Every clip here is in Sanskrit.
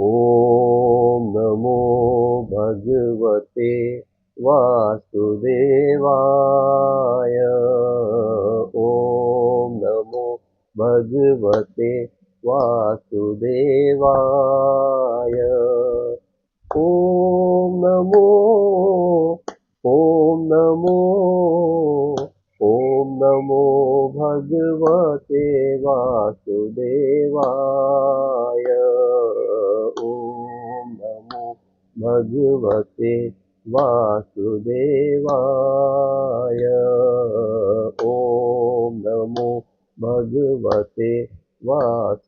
ॐ नमो भगवते वासुदेवाय। ॐ नमो भगवते वासुदेवाय। ॐ नमो ॐ नमो ॐ नमो भगवते वासुदेवाय। ॐ नमो भगवते वासुदेवाय। ॐ नमो भगवते वासुदेवाय।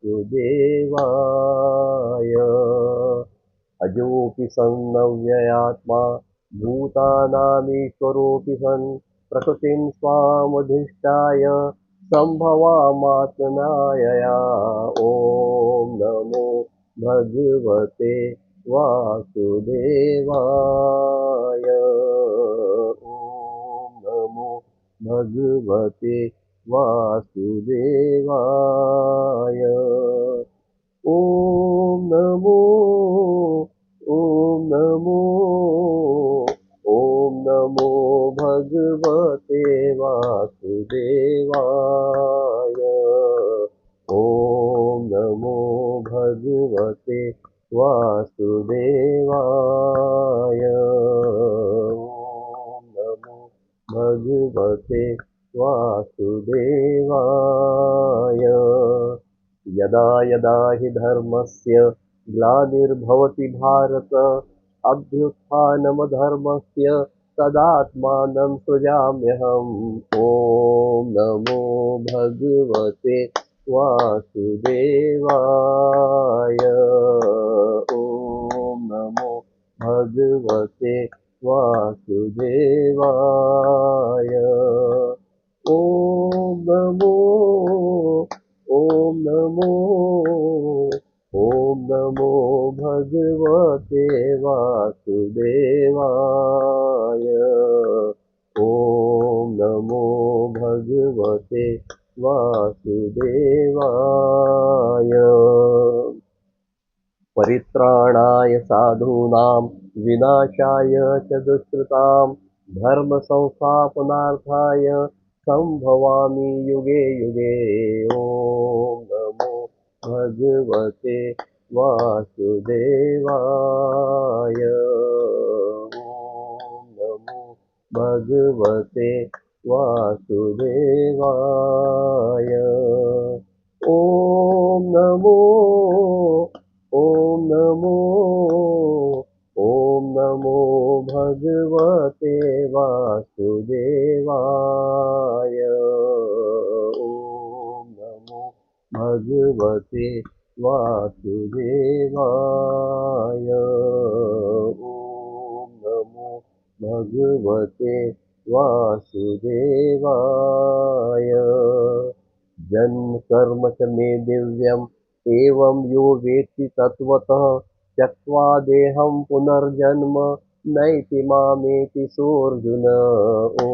अजोऽपि सन्नव्ययात्मा भूतानामीश्वरोऽपि सन् प्रकृतिं स्वामधिष्ठाय सम्भवामात्मनायया। ॐ नमो भगवते वासुदेवाय। ॐ नमो भगवते वासुदेवाय। ॐ नमो ॐ नमो ॐ नमो भगवते वासुदेवाय। ॐ नमो भगवते वासुदेवाय। ॐ नमो भगवते वासुदेवाय। यदा यदा हि धर्मस्य ग्लानिर्भवति भारत अभ्युत्थानमधर्मस्य तदात्मानं सृजाम्यहम्। ॐ नमो भगवते वासुदेवाय। ॐ नमो भगवते वासुदेवाय। ॐ नमो ॐ नमो ॐ नमो भगवते वासुदेवाय। ॐ नमो भगवते वासुदेवाय। परित्राणाय साधूनां विनाशाय च दुष्कृतां धर्मसंस्थापनार्थाय सम्भवामि युगे युगे। ॐ नमो भगवते वासुदेवाय। ॐ नमो भगवते वासुदेवाय। ॐ नमो ॐ नमो ॐ नमो भगवते वासुदेवाय। ॐ नमो भगवते वासुदेवाय। ॐ नमो भगवते वासुदेवाय। जन्म कर्म च मे दिव्यम् एवं यो वेत्ति तत्त्वतः त्यक्त्वा देहं पुनर्जन्म नैति मामेति सोऽर्जुन। ॐ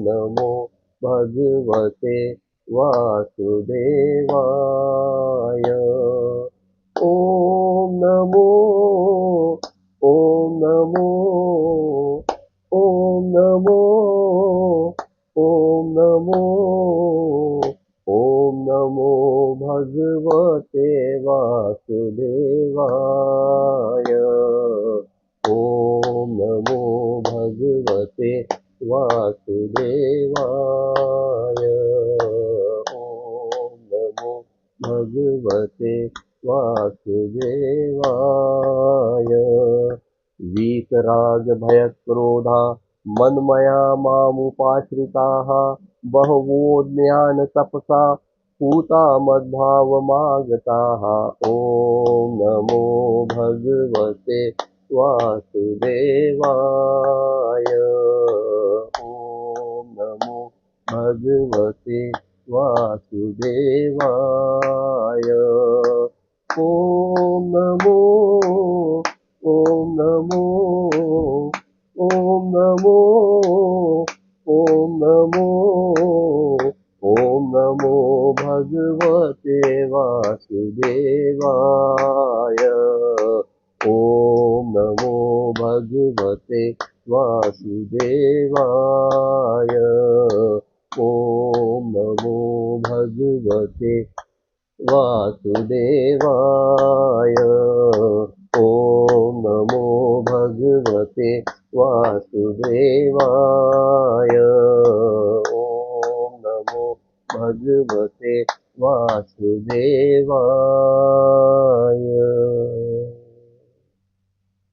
नमो भगवते वासुदेवाय। ॐ नमो ॐ नमो ॐ नमो ॐ नमो ॐ नमो भगवते वासुदेवाय। ॐ नमो भगवते वासुदेवाय। ॐ नमो भगवते वासुदेवाय। वीतरागभयक्रोधा मन्मया मामुपाश्रिताः बहवो ज्ञानतपसा पूता मद्भावमागताः। ॐ नमो भगवते वासुदेवाय। ॐ नमो भगवते वासुदेवाय। ॐ नमो ॐ नमो ॐ नमो ॐ नमो ॐ नमो भगवते वासुदेवाय। वासुदेवाय। ॐ नमो भगवते वासुदेवाय। ॐ नमो भगवते वासुदेवाय। ॐ नमो भगवते वासुदेवाय। ॐ नमो भगवते वासुदेवाय।